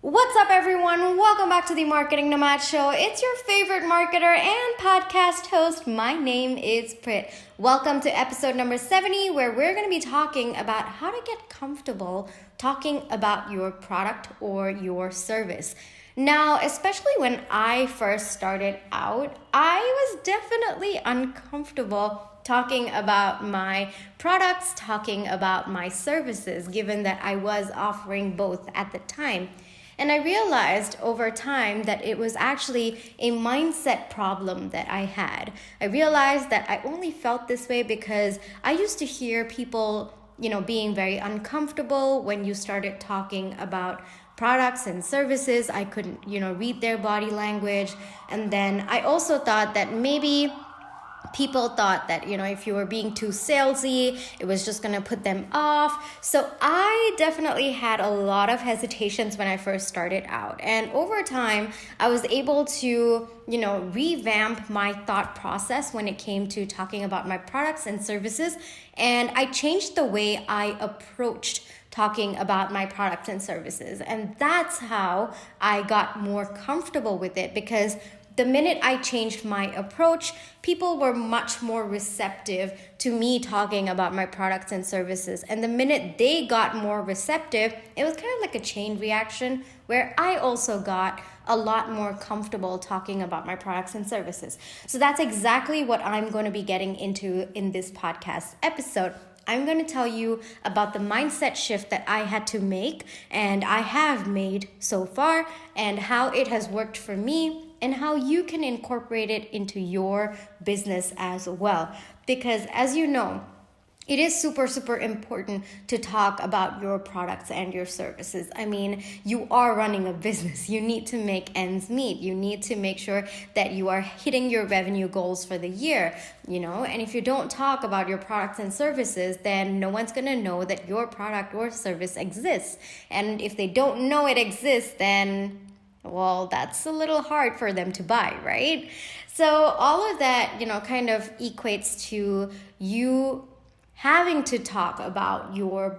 What's up, everyone? Welcome back to the Marketing Nomad Show. It's your favorite marketer and podcast host. My name is Prit. Welcome to episode number 70, where we're going to be talking about how to get comfortable talking about your product or your service. Now, especially when I first started out, I was definitely uncomfortable talking about my products, talking about my services, given that I was offering both at the time. And I realized over time that it was actually a mindset problem that I had. I realized that I only felt this way because I used to hear people, being very uncomfortable when you started talking about products and services. I couldn't, read their body language. And then I also thought that maybe people thought that, if you were being too salesy, it was just going to put them off. So I definitely had a lot of hesitations when I first started out. And over time, I was able to, revamp my thought process when it came to talking about my products and services. And I changed the way I approached talking about my products and services. And that's how I got more comfortable with it, because the minute I changed my approach, people were much more receptive to me talking about my products and services. And the minute they got more receptive, it was kind of like a chain reaction where I also got a lot more comfortable talking about my products and services. So that's exactly what I'm going to be getting into in this podcast episode. I'm going to tell you about the mindset shift that I had to make and I have made so far, and how it has worked for me, and how you can incorporate it into your business as well. Because as you know, it is super, super important to talk about your products and your services. I mean, you are running a business. You need to make ends meet. You need to make sure that you are hitting your revenue goals for the year, and if you don't talk about your products and services, then no one's going to know that your product or service exists. And if they don't know it exists, then that's a little hard for them to buy, right? So all of that, kind of equates to you having to talk about your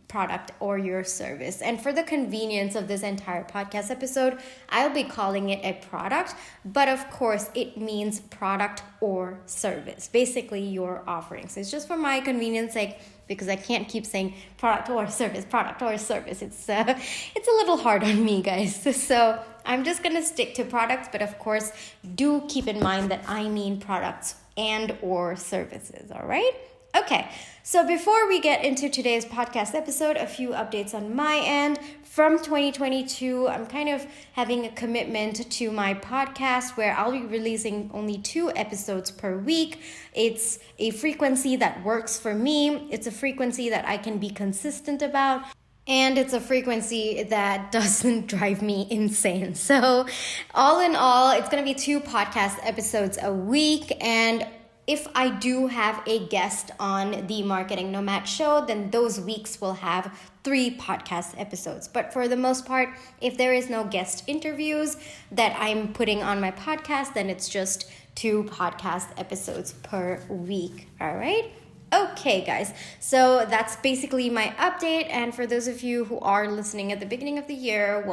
product or your service. And for the convenience of this entire podcast episode, I'll be calling it a product, but of course it means product or service, basically your offerings. It's just for my convenience sake, because I can't keep saying product or service. It's a little hard on me, guys. So I'm just gonna stick to products, but of course, do keep in mind that I mean products and or services, all right? Okay, so before we get into today's podcast episode, a few updates on my end. From 2022, I'm kind of having a commitment to my podcast where I'll be releasing only 2 episodes per week. It's a frequency that works for me. It's a frequency that I can be consistent about. And it's a frequency that doesn't drive me insane. So all in all, it's going to be 2 podcast episodes a week. And if I do have a guest on the Marketing Nomad Show, then those weeks will have 3 podcast episodes. But for the most part, if there is no guest interviews that I'm putting on my podcast, then it's just 2 podcast episodes per week. All right? Okay, guys. So that's basically my update. And for those of you who are listening at the beginning of the year,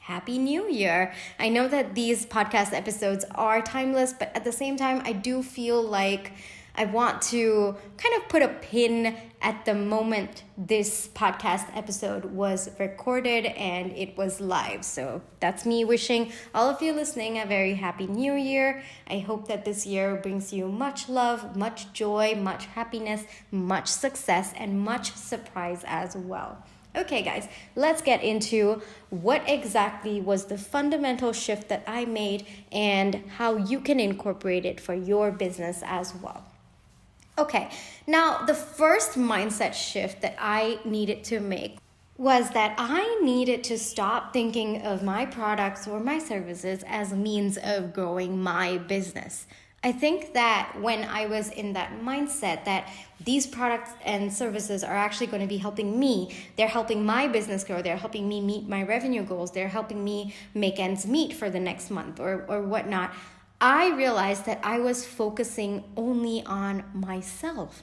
Happy New Year. I know that these podcast episodes are timeless, but at the same time, I do feel like I want to kind of put a pin at the moment this podcast episode was recorded and it was live. So that's me wishing all of you listening a very happy new year. I hope that this year brings you much love, much joy, much happiness, much success, and much surprise as well. Okay, guys, let's get into what exactly was the fundamental shift that I made and how you can incorporate it for your business as well. Okay, now the first mindset shift that I needed to make was that I needed to stop thinking of my products or my services as a means of growing my business. I think that when I was in that mindset that these products and services are actually going to be helping me, they're helping my business grow, they're helping me meet my revenue goals, they're helping me make ends meet for the next month or whatnot, I realized that I was focusing only on myself,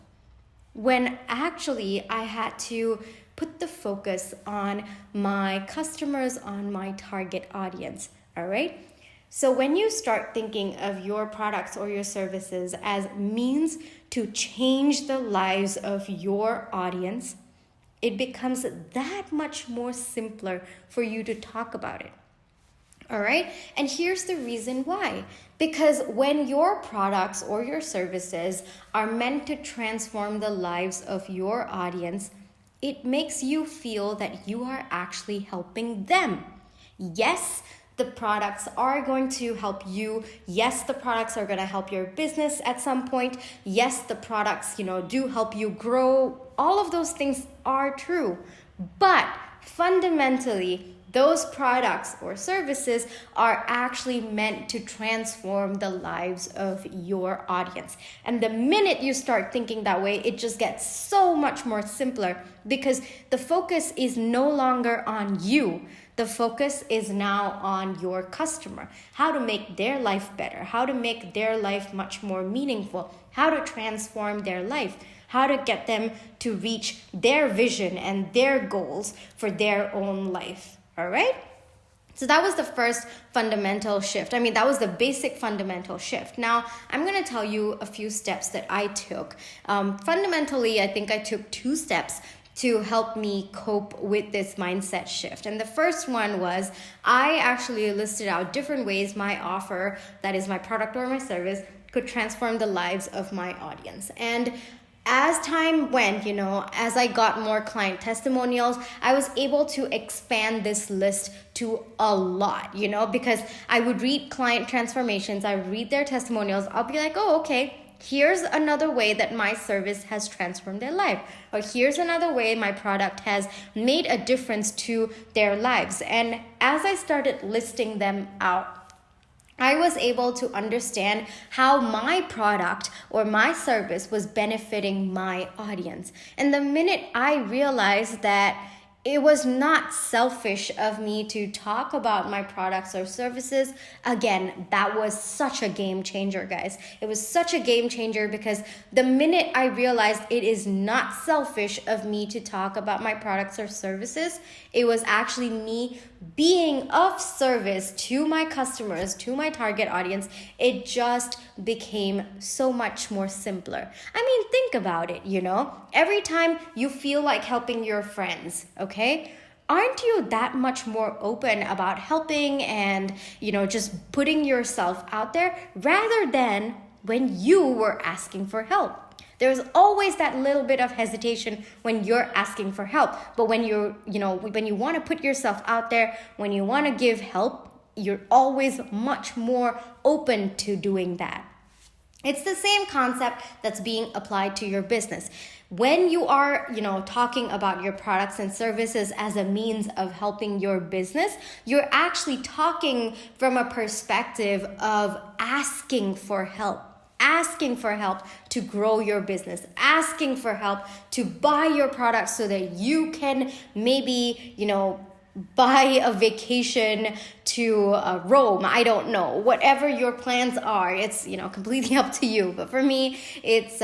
when actually I had to put the focus on my customers, on my target audience. All right? So when you start thinking of your products or your services as means to change the lives of your audience, it becomes that much more simpler for you to talk about it. All right? And here's the reason why. Because when your products or your services are meant to transform the lives of your audience, it makes you feel that you are actually helping them. Yes, the products are going to help you. Yes, the products are going to help your business at some point. Yes, the products, do help you grow. All of those things are true. But fundamentally, those products or services are actually meant to transform the lives of your audience. And the minute you start thinking that way, it just gets so much more simpler because the focus is no longer on you. The focus is now on your customer, how to make their life better, how to make their life much more meaningful, how to transform their life, how to get them to reach their vision and their goals for their own life. All right? So that was the first fundamental shift. That was the basic fundamental shift. Now, I'm going to tell you a few steps that I took. Fundamentally, I think I took 2 steps to help me cope with this mindset shift. And the first one was I actually listed out different ways my offer, that is my product or my service, could transform the lives of my audience. And as time went, as I got more client testimonials, I was able to expand this list to a lot, because I would read client transformations, I would read their testimonials, I'll be like, oh, okay, here's another way that my service has transformed their life. Or here's another way my product has made a difference to their lives. And as I started listing them out, I was able to understand how my product or my service was benefiting my audience. And the minute I realized that it was not selfish of me to talk about my products or services, again, that was such a game changer, guys. It was such a game changer because the minute I realized it is not selfish of me to talk about my products or services, it was actually me being of service to my customers, to my target audience. It just became so much more simpler. Think about it, every time you feel like helping your friends, okay? Aren't you that much more open about helping and, just putting yourself out there rather than when you were asking for help? There's always that little bit of hesitation when you're asking for help. But when when you want to put yourself out there, when you want to give help, you're always much more open to doing that. It's the same concept that's being applied to your business. When you are, talking about your products and services as a means of helping your business, you're actually talking from a perspective of asking for help. Asking for help to grow your business, asking for help to buy your products so that you can maybe, buy a vacation to Rome. I don't know. Whatever your plans are, it's, completely up to you. But for me, it's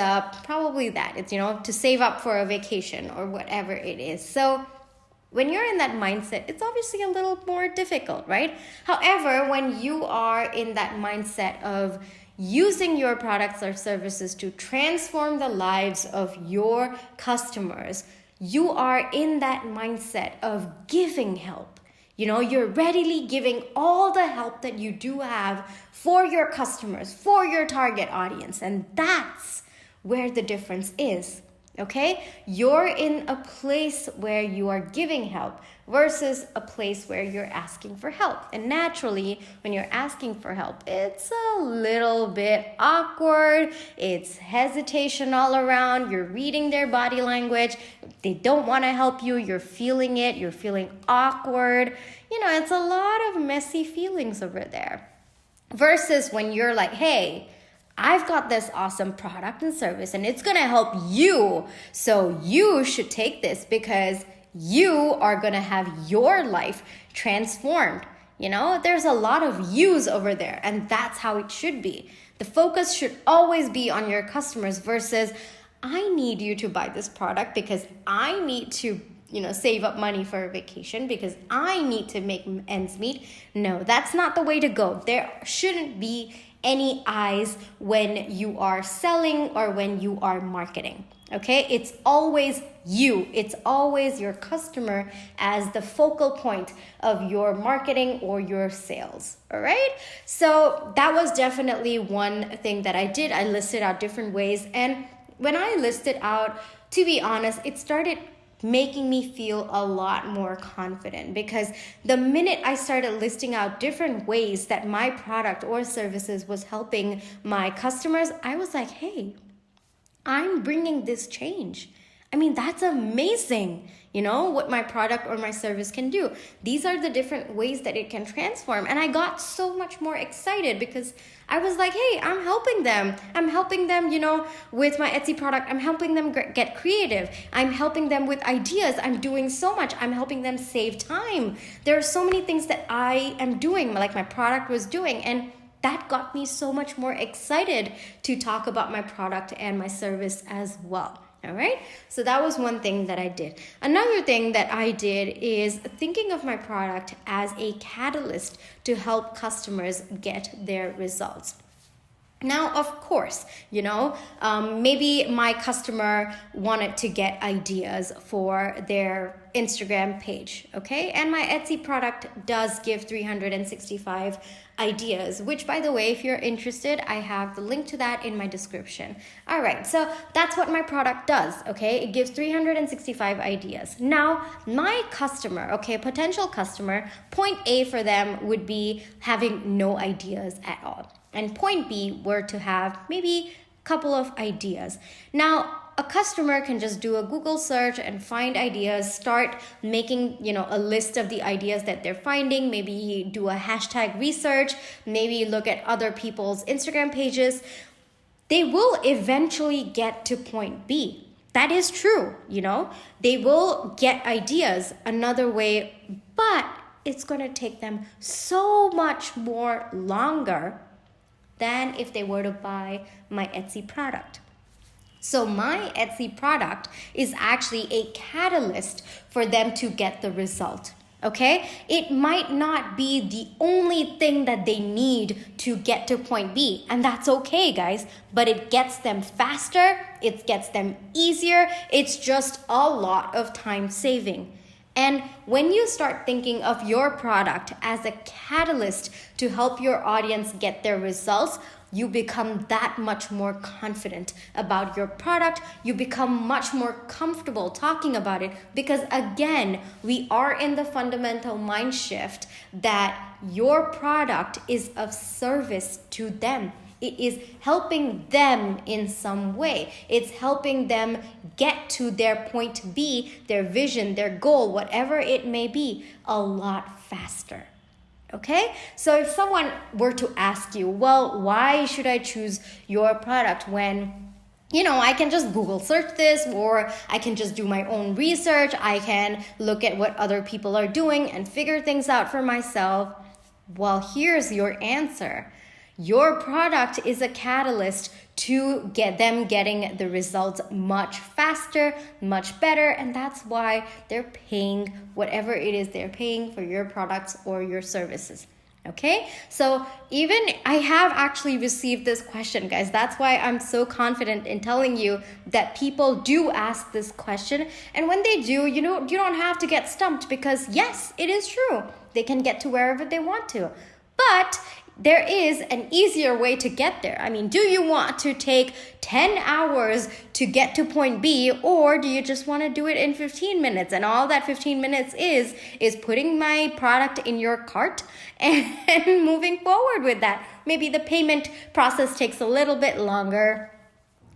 probably that. It's, to save up for a vacation or whatever it is. So when you're in that mindset, it's obviously a little more difficult, right? However, when you are in that mindset of using your products or services to transform the lives of your customers, you are in that mindset of giving help. You're readily giving all the help that you do have for your customers, for your target audience. And that's where the difference is. Okay? You're in a place where you are giving help versus a place where you're asking for help. And naturally, when you're asking for help, it's a little bit awkward. It's hesitation all around. You're reading their body language. They don't want to help you. You're feeling it. You're feeling awkward. It's a lot of messy feelings over there. Versus when you're like, hey, I've got this awesome product and service and it's going to help you. So you should take this because you are going to have your life transformed. There's a lot of yous over there and that's how it should be. The focus should always be on your customers versus I need you to buy this product because I need to save up money for a vacation because I need to make ends meet. No, that's not the way to go. There shouldn't be any eyes when you are selling or when you are marketing. Okay, it's always you. It's always your customer as the focal point of your marketing or your sales. All right. So that was definitely one thing that I did. I listed out different ways. And when I listed out, to be honest, it started making me feel a lot more confident, because the minute I started listing out different ways that my product or services was helping my customers, I was like, hey, I'm bringing this change. I mean, that's amazing, what my product or my service can do. These are the different ways that it can transform. And I got so much more excited because I was like, hey, I'm helping them. I'm helping them, with my Etsy product. I'm helping them get creative. I'm helping them with ideas. I'm doing so much. I'm helping them save time. There are so many things that I am doing, like my product was doing. And that got me so much more excited to talk about my product and my service as well. All right. So that was one thing that I did. Another thing that I did is thinking of my product as a catalyst to help customers get their results. Now, of course, maybe my customer wanted to get ideas for their Instagram page, okay? And my Etsy product does give 365 ideas, which, by the way, if you're interested, I have the link to that in my description. All right, so that's what my product does, okay? It gives 365 ideas. Now, my customer, okay, potential customer, point A for them would be having no ideas at all. And point B were to have maybe a couple of ideas. Now, a customer can just do a Google search and find ideas, start making, a list of the ideas that they're finding, maybe do a hashtag research, maybe look at other people's Instagram pages. They will eventually get to point B. That is true, They will get ideas another way, but it's going to take them so much more longer than if they were to buy my Etsy product. So my Etsy product is actually a catalyst for them to get the result, okay? It might not be the only thing that they need to get to point B, and that's okay, guys, but it gets them faster, it gets them easier, it's just a lot of time saving. And when you start thinking of your product as a catalyst to help your audience get their results, you become that much more confident about your product. You become much more comfortable talking about it because, again, we are in the fundamental mind shift that your product is of service to them. It is helping them in some way. It's helping them get to their point B, their vision, their goal, whatever it may be, a lot faster. Okay? So if someone were to ask you, well, why should I choose your product when, I can just Google search this, or I can just do my own research. I can look at what other people are doing and figure things out for myself. Well, here's your answer. Your product is a catalyst to get them getting the results much faster, much better, and that's why they're paying whatever it is they're paying for your products or your services. Okay, so even I have actually received this question, guys. That's why I'm so confident in telling you that people do ask this question. And when they do, you don't have to get stumped because yes, it is true. They can get to wherever they want to. But there is an easier way to get there. I mean, do you want to take 10 hours to get to point B, or do you just want to do it in 15 minutes? And all that 15 minutes is putting my product in your cart and moving forward with that. Maybe the payment process takes a little bit longer.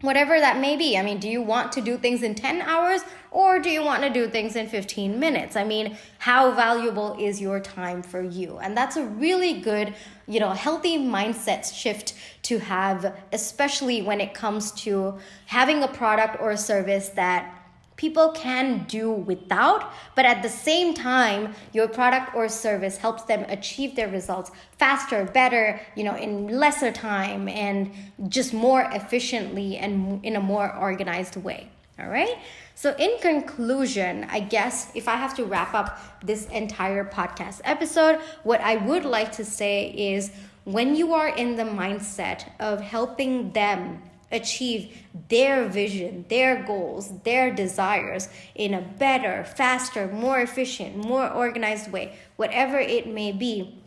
Whatever that may be. I mean, do you want to do things in 10 hours or do you want to do things in 15 minutes? I mean, how valuable is your time for you? And that's a really good, healthy mindset shift to have, especially when it comes to having a product or a service that people can do without, but at the same time, your product or service helps them achieve their results faster, better, in lesser time and just more efficiently and in a more organized way. All right. So in conclusion, I guess if I have to wrap up this entire podcast episode, what I would like to say is when you are in the mindset of helping them achieve their vision, their goals, their desires in a better, faster, more efficient, more organized way, whatever it may be,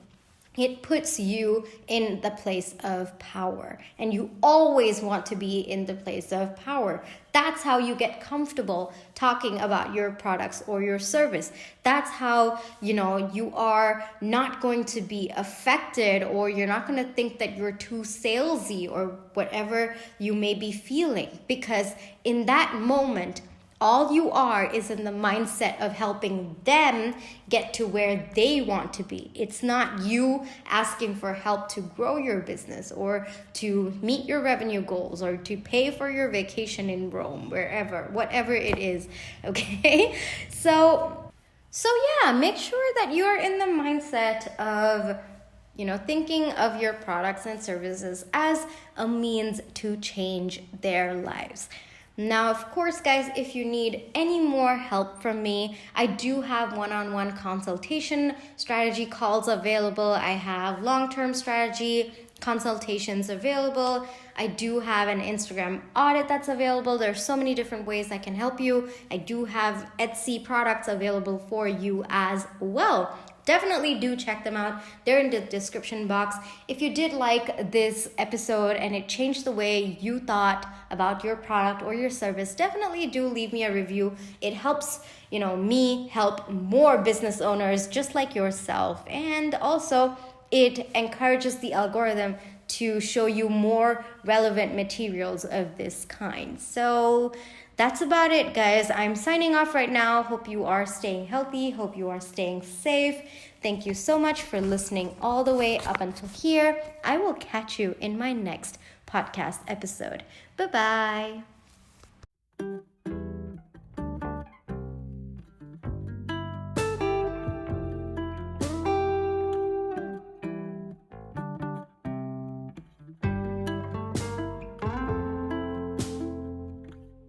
it puts you in the place of power. And you always want to be in the place of power. That's how you get comfortable talking about your products or your service. That's how, you are not going to be affected, or you're not going to think that you're too salesy or whatever you may be feeling. Because in that moment, all you are is in the mindset of helping them get to where they want to be. It's not you asking for help to grow your business or to meet your revenue goals or to pay for your vacation in Rome, whatever it is, okay? So yeah, make sure that you are in the mindset of thinking of your products and services as a means to change their lives. Now, of course, guys, if you need any more help from me, I do have one-on-one consultation strategy calls available. I have long-term strategy consultations available. I do have an Instagram audit that's available. There's so many different ways I can help you. I do have Etsy products available for you as well. Definitely do check them out. They're in the description box. If you did like this episode and it changed the way you thought about your product or your service, definitely do leave me a review. It helps, me help more business owners just like yourself. And also, it encourages the algorithm to show you more relevant materials of this kind. So that's about it, guys. I'm signing off right now. Hope you are staying healthy. Hope you are staying safe. Thank you so much for listening all the way up until here. I will catch you in my next podcast episode. Bye-bye.